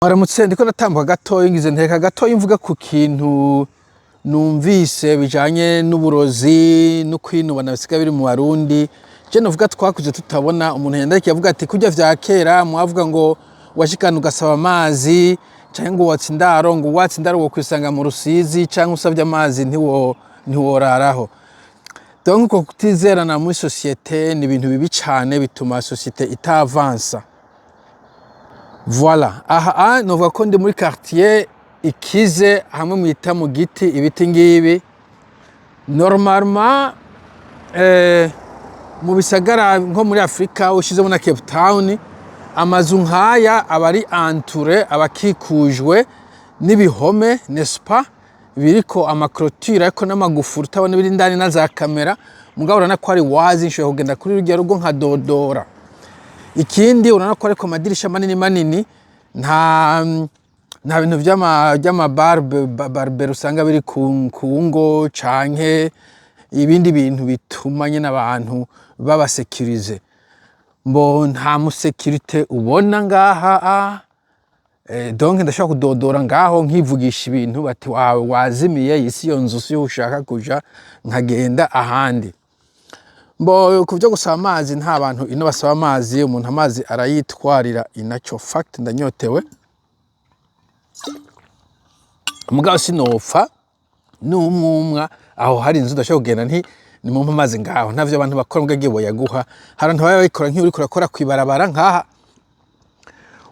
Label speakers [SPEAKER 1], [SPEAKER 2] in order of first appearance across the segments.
[SPEAKER 1] Waramutse ndiko natambuka gatoyi ngize nteka gatoyi mvuga ku kintu numvise bijanye n'uburozi no kwinubana bisiga biri mu Barundi. Je novuga twakuze tutabona umuntu yandakiye avuga ati kurya vya kera mwavuga ngo washikana ugasaba amazi canke ngo watsa indaro ngo watsa indaro wo kwisanga mu Rusizi canke usavye amazi ntiworaraho. Donc uko kutizerana muri societe ni ibintu bibi cane bituma societe itavansa. Voilà, aha novuga ko ndi muri quartier ikize hamwe mwita mu giti ibiti ngibi. Normalement mu bisagara nko muri Afrika ushizemo na Cape Town amazu nkaya abari entouré abakikujwe n'ibihome n'est-ce pas biriko amaclôture ariko n'amagufuri utabona biri ndani na za kamera mugabo urana ko ari wazi nshoye kugenda kuri rugero rugo nka dodora. Ikindi urana ko ariko amadirisha manini nta bintu vy'ama barber usanga biri ku ngo canke ibindi bintu bituma nyene abantu baba sécuriser. Mbo nta mu sécurité ubona ngaha donc ndashaka kudodora ngaho nkivugisha ibintu bati wawe wazimiye isi yo nzu si ushaka kuja nkagenda ahandi. Mbo kuvyo gusaba amazi nta bantu ino basaba amazi umuntu amazi arayitwarira inacho fact ndanyotewe. Mugabo sinopfa n'umwumwa aho hari inzu ndashaka kugenda nti ni mu amazi ngaho ntavyo abantu bakora mbwagiye boyaguha harantu baba bayikora nk'uri kurakora kwibarabara nkaha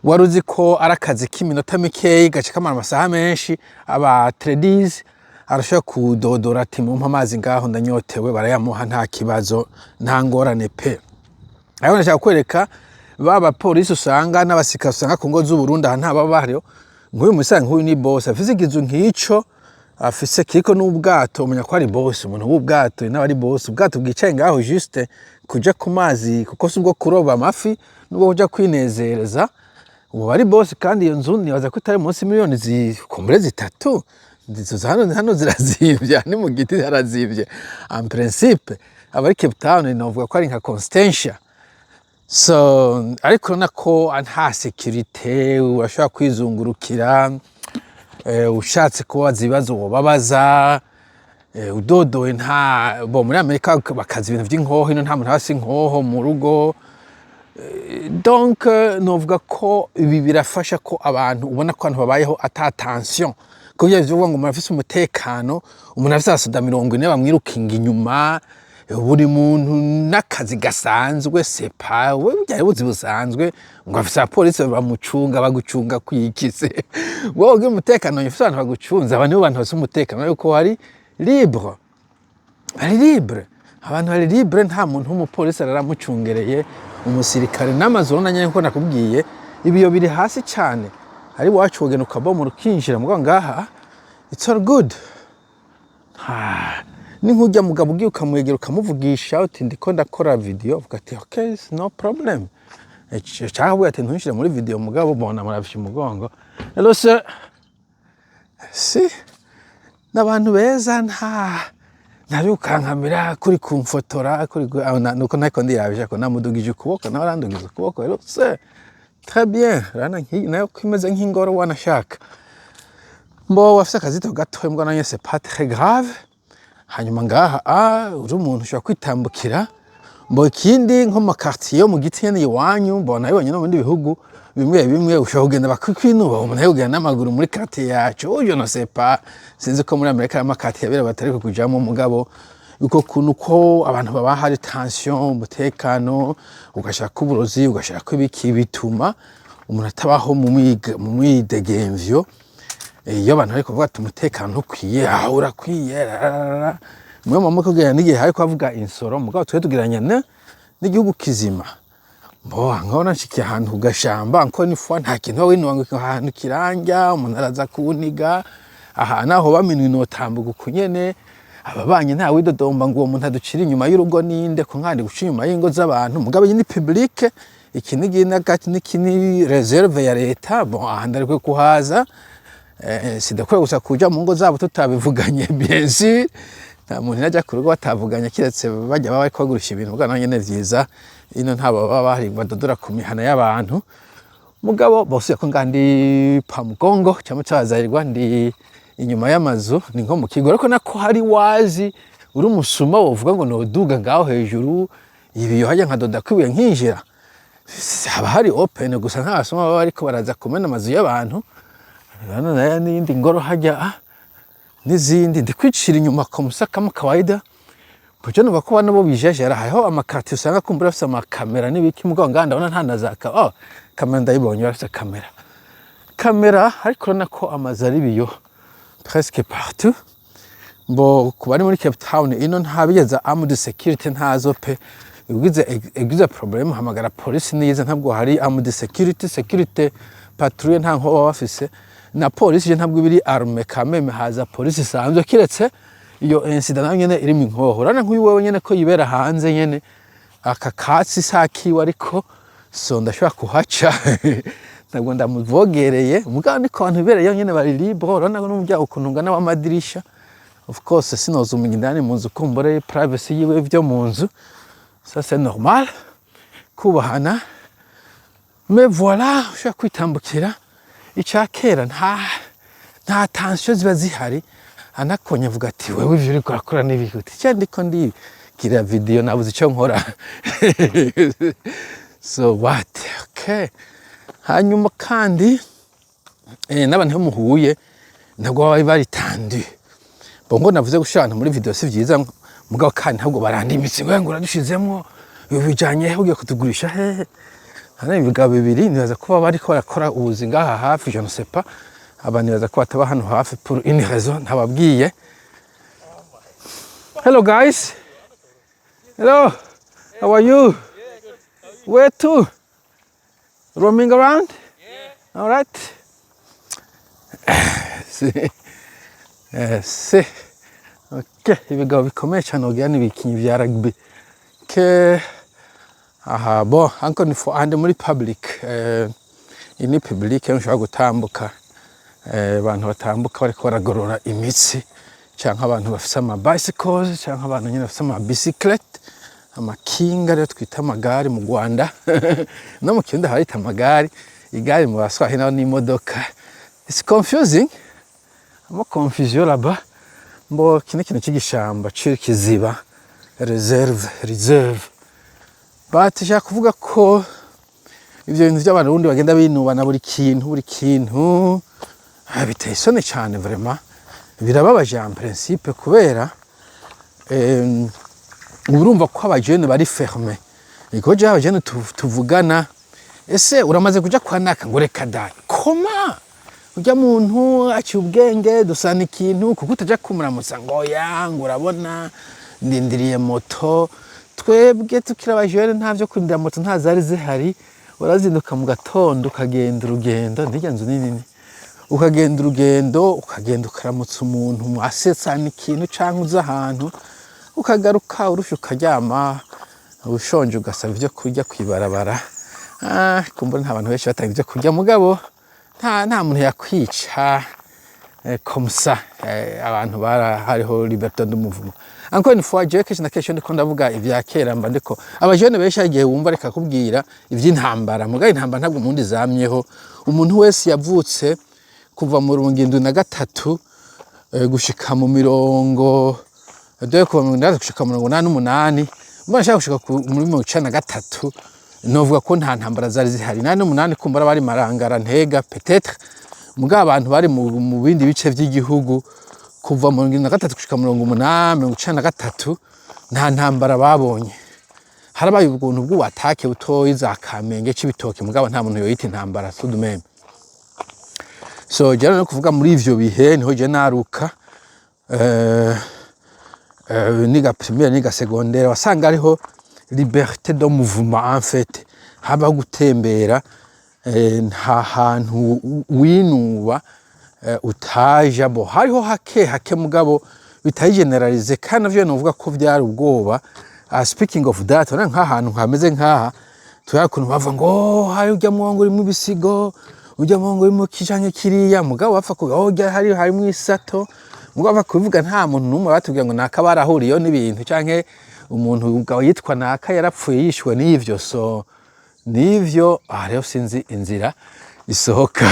[SPEAKER 1] waruzi ko arakazi k'iminota mikeyi gace kamara amasaha menshi aba traders arashaka kudodora ati mu amazi ngaho ndanyotewe barayamuha nta kibazo nta ngorane pe. Aho ndashaka kwereka baba police usanga n'abasika usanga ku ngo z'u Burundi aha ntaba bahariyo nk'uyu musanga nk'uyu ni boss afise igizu nk'ico afise kiko n'ubwato umenya ko ari boss umuntu w'ubwato n'abari boss ubwato bwicaye ngaho juste kuja ku mazi kuko subwo kuroba amafi n'ubwo kuja kwinezereza ubu ari boss kandi iyo nzu nibaza ko itari munsi miliyoni zikumbure zitatu ndizo hano zirazivya ni mu giti harazivye en principe abari Cape Town novuga ko ari nka Constantia. So ariko nako nta security urashobora kwizungurukira ushatse kubaza ibibazo wobabaza udodoye nta bo muri Amerika bakaza ibintu vy'inkoho ino nta muntu hasi inkoho mu rugo. Donc novuga ko ibi birafasha ko abantu ubona ko abantu babayeho ata tension kugira ngo umuntu afise umutekano umuntu afise asoda 40 bamwirukinga inyuma buri muntu nakazi gasanzwe sepa we byari buzi busanzwe ngo afise police bamucunga bagucunga kwikise wowe ugira umutekano yifise abantu bagucunza abantu bantu bose umutekano yuko hari libre abantu bari libre nta muntu w'umupolice aramucungereye umusirikare n'amazuru nanye nko nakubwiye ibiyo biri hasi cyane ari wacu wogena ukaba mu rukinjira mugabo ngaha it's all good. Ni nkujya mugabo ugiye ukamwegera ukamuvugisha uti ndiko ndakora video uvuga ati okay no problem cyangwa ati ntunshire muri video mugabo bona murabisha umugongo hello sir si n'abantu beza ntabyukankamira kuri kumfotora kuri nuko ntako ndiyabisha ko namudugije ukuboko nawe arandugije ukuboko hello sir très bien rana nayo kwimeze nk'ingoro wanashaka mbo wafise akazito gato mbwa nanye c'est pas très grave. Hanyuma ngaha uri umuntu ushobora kwitambukira mbo ikindi nko mu quartier yo mu giti nyene iwanyu mbona yibonye no mu bindi bihugu bimwe ushobora kugenda bakwinuba umuntu yogenda n'amaguru muri quartier yacu uyo no sais pas sinzi ko muri Amerika ama quartier yabera batari ko kujamo mugabo uko kuntu ko abantu baba hari tension umutekano ugashaka uburozi ugashaka ibiki bituma umuntu atabaho mu mwidegemvyo. Iyo abantu ariko bavuga ati umutekano ukwiye ahura kwiye mwe mama kugera n'igihe ariko avuga insoro mugabo twe tugiranya n'igihugu kizima mbo nkabona nshiki ahantu ugashamba nko ni fwa nta kintu winwanguka ahantu kiranja umuntu araza kuniga aha naho baminwe inotambuka kunyene ababanye nta widodomba ngo uwo muntu aducira inyuma y'urugo ninde ko nkandi guca inyuma y'ingo z'abantu mugabo ni public ikinigi n'agati n'ikini reserve ya leta bon aha ndariko kuhaza sidakwiye gusa kuja mu ngo zabo tutabivuganye bien sûr nta muntu najya ku rugo batavuganye kiretse bajya baba ariko bagurisha ibintu bwa nanye ne vyiza ino ntaba baba bari badodora ku mihana y'abantu mugabo bose ko ngandi pa Mugongo cyangwa cyazarirwa ndi inyuma y'amazu ni nko mu kigo ariko nako hari wazi uri umusuma wovuga ngo noduga ngaho hejuru ibiyo hajya nkadoda kwibuye nkinjira haba hari open gusa nta basoma baba ariko baraza kumena amazu y'abantu hano nayo n'indi ngoro hajya n'izindi ndikwicira inyuma ko musakamo kawaida Pujo nuba ko bano bo bijejera hariho amakati usanga kumbura afite amakamera n'ibiki mugabo nganda ubona nta nazaka kamera ndayibonye bafite kamera ariko nako amazu ari biyo presque partout mbo kubari muri Cape Town ino ntabigeza armed security ntazo pe ugize problem hamagara police nize ntabwo hari armed security patrouille nta nko bafise na police je ntabwo biri arme kameme haza police sanzwe kiretse iyo incident nyene iri mu nkoho rana nk'uyu wewe nyene ko yibera hanze nyene aka katsi sakiwe ariko so ndashobora kuhaca ntabwo ndamuvogereye mugabo niko abantu bibereye nyene bari libre rana n'umuryango ukuntunga n'amadirisha of course sinozumenya indani mu nzu kumbure privacy yiwe byo mu nzu ça c'est normal kubahana mais voilà ushaka kwitambukira icakera nta tension ziba zihari anakonye avuga ati wewe ivyo uri kurakora n'ibikuti cyandiko ndigira video nabuze icyo nkora so what okay hanyuma kandi n'abantu muhuye ntabwo bari baritanduye bongo navuze gushana muri video si byiza mugabo kandi ntabwo barandimitse ngo uradushizemo bijanye ugiye kutugurisha hana ibigabo bibiri nibaza kuba bari ko barakora ubuzi ngaha hafi je ne sais pas abantu baza ko bataba hano hafi pour une raison ntababwiye. Hello guys. Hello. How are you? Where to? Roaming around? Yeah. All right. See. Okay, ibigabo bikomeye cyane ogira nibikinyi bya rugby. Ke aha bo anko ni for and muri public ini public nshobora gutambuka abantu batambuka bariko baragorora imitsi cyangwa abantu bafite ama bicycles cyangwa abantu nyine bafite ama bicyclette amakinga rero twita amagare mu Rwanda no mu Kirundi harita amagare igare mu Baswahili naho ni imodoka. It's confusing. Ama confusion là-bas. Mbo kintu cy'igishamba kiziba reserve but ja kuvuga ko ivyo bintu by'abantu bundi bagenda binubana buri kintu biteye isoni cyane vraiment birababaje en principe kubera urumva ko abajene bari ferme iko je abajene tuvugana ese uramaze kuja kwanaka ngo reka da koma ujya muntu aci ubwenge dusana ikintu kuko utaja kumuramutsa ngo yangu urabona ndindiriye moto twebwe tukira abajene ntavyo kwindira moto ntazari zihari urazinduka mu gatondo ukagenda urugendo ndijya nzu nini ukagenda urugendo ukagenda ukaramutsa umuntu mwasetsana ikintu canke uza ahantu ukagaruka urusha ukaryama ushonje ugasaba ivyo kurya kwibarabara kumbura nta bantu benshi batanga ivyo kurya mugabo nta muntu yakwica comme ça abantu hariho liberté de mouvement. Encore une fois je kesho na kesho ndiko ndavuga ivya kera mba ndiko abajene benshi agiye wumva reka kubwira ivy'intambara mugabo intambara ntabwo mundi zamyeho umuntu wese yavutse kuva mu 73 gushika mu mirongo kuva mu 80 gushika mu 88 mbona shaka gushika muri 93 novuga ko nta ntambara zari zihari 88 kumbura bari marangara ntega peut-être mugabo abantu bari mu bindi bice by'igihugu kuva mu 73 gushika mu 93 nta ntambara babonye harabaye ubuntu bw'uwatake butoyi za Kamenge c'ibitoke mugabo nta muntu yoyita intambara sudumeme. So jana no kuvuga muri ivyo bihe niho je naruka niga primaire niga secondaire wasanga ariho liberté de mouvement en fait haba gutembera nta hantu winuba utaja bo hariho hake mugabo bitayi generalize kandi navyo novuga ko byari ubwoba. Speaking of that ora nka hantu hameze nkaha tuyakuntu bava ngo hari ujya mwongo uri mu bisigo ujya mwongo uri mu kijange kiriya mugabo bapfa ko hari mu isato mugabo bapfa kuvuga nta muntu numwe batubwiye ngo nakabara ahuriyo n'ibintu canke umuntu ubwo yitwa naka yarapfuye yishwe n'ivyo. So nivyo rero sinzi inzira isohoka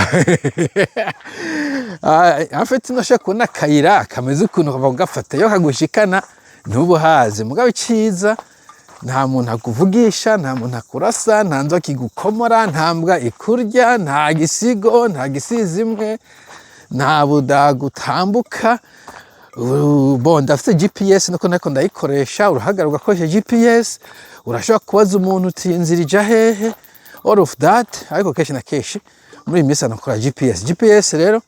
[SPEAKER 1] afite nashaka kubona akayira kameze ukuntu kava kugafata yo kagushikana ntubuhaze mugabo iciza nta muntu akuvugisha nta muntu akurasa nta nzoka igukomora nta mbwa ikurya nta gisigo nta gisizi imwe nta budagu utambuka bon ndafite GPS nuko nako ndayikoresha urahagarara ugakoresha GPS urashobora kubaza umuntu uti inzira ija hehe all of that ariko kenshi na kenshi muri iyi minsi anakora GPS rero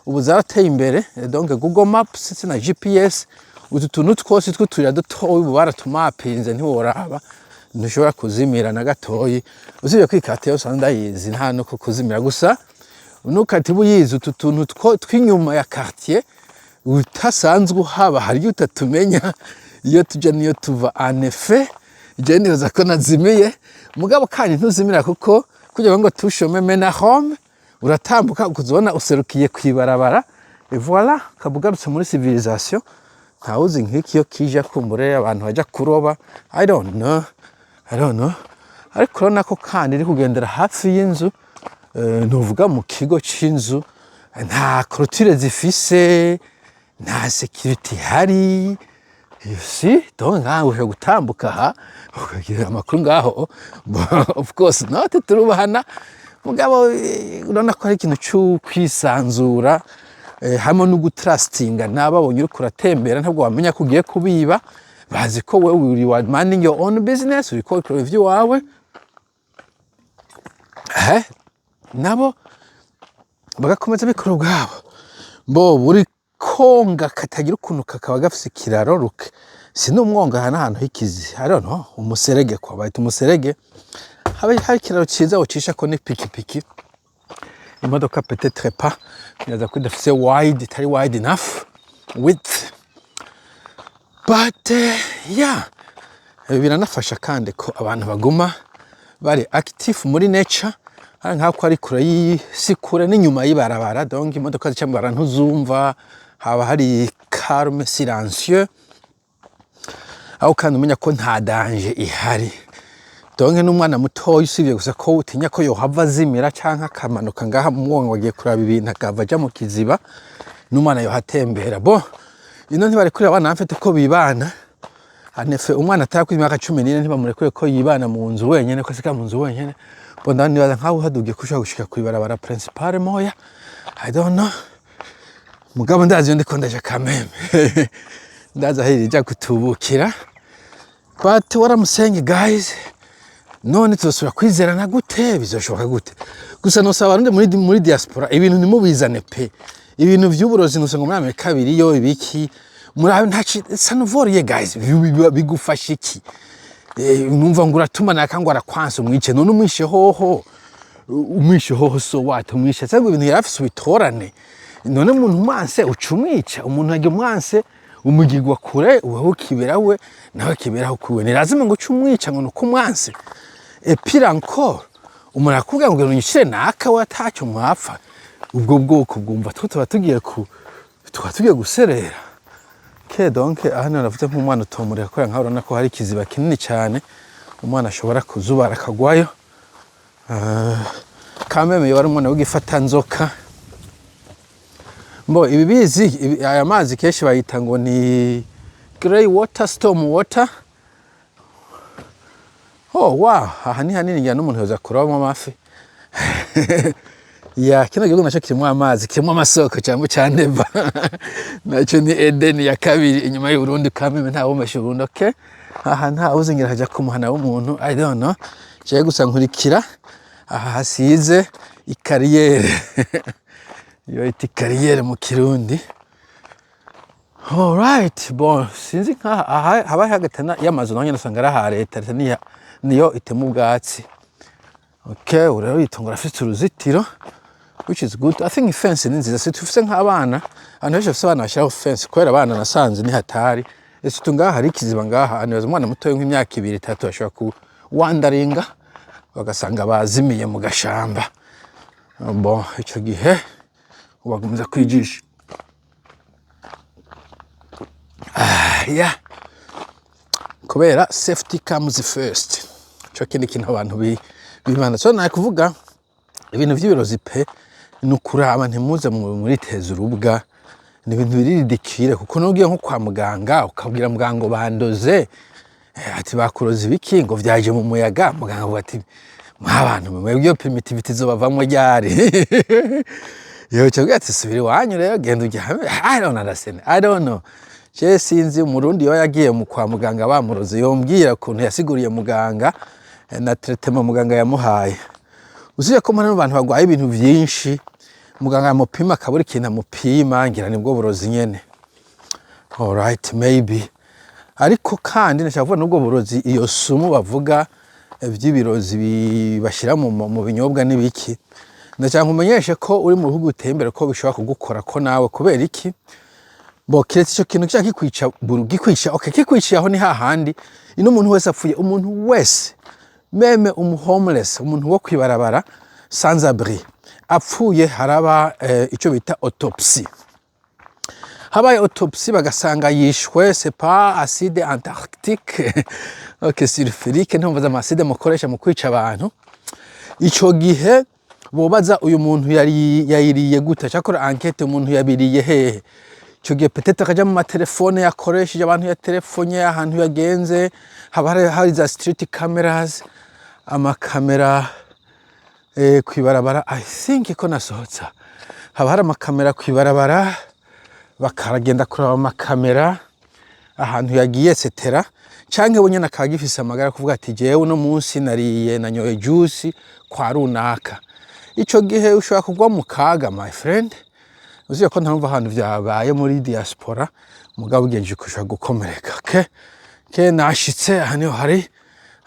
[SPEAKER 1] ubu zarateye imbere donc Google Maps na GPS utu tuntu twose tw'utuyira dutoya ubu baratumapinze ntiworaba ntushobora kuzimira na gatoyi usibye kwikata yose ndayizi nta no kuzimira gusa nukati buyizi utu tuntu tw'inyuma ya quartier utasanzwe uhaba hari utatumenya iyo tujya niyo tuva en effet je nibaza ko nazimiye mugabo kandi ntuzimira kuko kugira ngo tushome mena home uratambuka ukuzona userukiye kwibarabara et voilà kabugarutse muri civilisation ntawuzi nk'ikiyo kija kumbure abantu bajya kuroba I don't know ariko urabona ko kandi iri kugendera hafi y'inzu ntuvuga mu kigo c'inzu nta clôture zifise nta security hari si donc ngaho uje gutambuka aha ukagira amakuru ngaho of course not turubahana mugabo urabona ko ari ikintu cyo kwisanzura hamwe no gutrustinga nababonye uri kuratembera ntabwo wamenya ko ugiye kubiba bazi ko wewe uri minding your own business uri ko review wawe nabo bagakomeza bikora ubwabo bo buri konga katagira ukuntu kakaba gafise ikiraro ruke sinumwonga hana ahantu hikizi I don't know umuserege kwa bayita umuserege hari ikiraro cyiza ucisha ko ni pikipiki imodoka peut-être pas iraza ko idafise wide itari wide enough width but yeah biranafasha kandi ko abantu baguma bari active muri nature nk'ako ari kure yisikure n'inyuma y'ibarabara donc imodoka zicambara ntuzumva haba hari calme silencieux aho kandi umenya ko nta danger ihari donc n'umwana mutoya usibye gusa ko utinya ko yohava zimira canka akamanuka ngaha mu mwongo wagiye kuraba ibintu akava aja mu kiziba n'umwana yohatembera bo ino ntibari kuri abana bafite ko bibana anefe umwana atarakwiza imyaka 14 ntibamurekure ko yibana mu nzu wenyene ko sika mu nzu wenyene bo ndani baza nkaho hadugiye kushaka gushika kwibarabara principal moya I don't know mugabo ndazi ndiko ndaje kameme ndaza hirija kutubukira but what I'm saying guys none tuzosubira kwizerana gute bizoshoboka gute gusa nosaba abarundi muri diaspora ibintu nimubizane pe ibintu vy'uburozi nusanga muri Amerika biriyo ibiki muri ntaci sanovoriye guys bigufasha iki numva ngo uratuma nakangwa arakwansa umwice none umwishe hoho so what umwishe cyangwa ibintu yarafise ubitorane none umuntu mwanse ucumwica umuntu ajya mwanse umugirwa kure uwo kibera we nawe kiberaho kuwe ni lazima ngo ucumwica ngo nuko mwanse epira encore umuntu akubwira ngo unyishire naka watacyo mwapfa ubwo bwoko bwumva tuba tugiye guserera ke donc hano navuze nk'umwana utomure akora nkaho urana ko hari ikiziba kinini cyane umwana ashobora kuzubara akagwayo kameme yari umwana w'igifata nzoka mbo ibi bizi aya mazi kenshi bayita ngo ni grey water storm water oh wow aha ni hanini njya n'umuntu yoza kurabamo amafi ya kino gihugu naco kirimo amazi kirimo amasoko cyangwa cyaneva naco ni Eden ya kabiri inyuma y'u Burundi kameme nta wumesha Burundi okay aha nta uzingira haja kumuhana w'umuntu I don't know je gusa nkurikira aha hasize ikariyere yo iti kariyere mu Kirundi all right bon sinzi nka haba hagatana y'amazu nanye nasanga ara leta niyo itemu ubwatsi okay urero yitongora afite uruzitiro which is good I think fence ni nziza situfise nk'abana abantu bafise abana bashiraho fence kwera abana nasanze ni hatari ese tungaha hari ikiziba ngaha anibaza umwana muto nk'imyaka 2-3 ashobora ku wandaringa bagasanga bazimiye mu gashamba bon ico gihe ubagumza kwijisha yeah kubera safety comes first cyo kindi kintu abantu bibanda so nakuvuga ibintu vy'ibirozi pe nukuraba ntimuze muri teza urubwa ni ibintu biridikire kuko nugiye nko kwa muganga ukabwira muganga ngo bandoze ati bakuroza ibiki ngo vyaje mu muyaga muganga avuga ati mwabantu mwebwe primitivity zobavamwe ryari yo cyo ati subira wanyu rero genda ujya I don't know je sinzi umurundi yo yagiye mu kwa muganga bamuroze yombwira kuntu yasiguriye muganga na traitement muganga yamuhaye uziye ko muri abantu bagwaye ibintu vyinshi muganga amupima akabura ikintu amupima ngira nibwo burozi nyene alright maybe ariko kandi nashavuga nubwo burozi iyo sumu bavuga vy'ibirozi bashira mu binyobwa nibiki ndacyanka umenyeshe ko uri mu bihugu utembera ko bishobora kugukora ko nawe kubera iki bo kiretse ico kintu cyaki kwica gikwica okay kikwica aho ni hahandi ino umuntu wese apfuye umuntu wese meme homeless umuntu wo kwibarabara sans abri apfuye haraba ico bita autopsie habaye autopsie bagasanga yishwe c'est pas acide antarctique okay sulfurique ntumva za acide mukoresha mu kwica abantu ico gihe bobaza uyu muntu yayiriye gute cyakora enquête umuntu yabiriye hehe ico gihe peut-être akaja mu telefone yakoresheje abantu ya telefone ahantu yagenze haba hari za street cameras amakamera kwibarabara I think ko nasohotsa haba hari amakamera kwibarabara bakaragenda kuraba amakamera ahantu yagiye etc canke bonye nakagifise amagara kuvuga ati jewe no munsi nariye nanyoye juice kwa runaka ico gihe ushobora kugwa mu kaga my friend uziye ko ntamva ahantu vyabaye muri diaspora mugabo ugenje kushaka gukomereka ke nashitse hano hari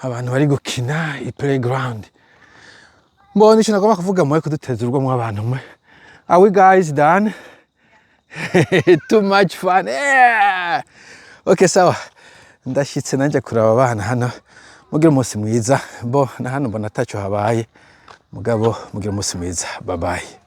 [SPEAKER 1] abantu bari gukina i playground mbona ico nagomba kuvuga mwe kuduteza urwo mu abantu mwe are we guys done too much fun yeah. Okay sawa ndashitse nanje kuraba abana hano mugira umunsi mwiza bo na hano mbona tacho habaye mugabo mugira umunsi mwiza bye bye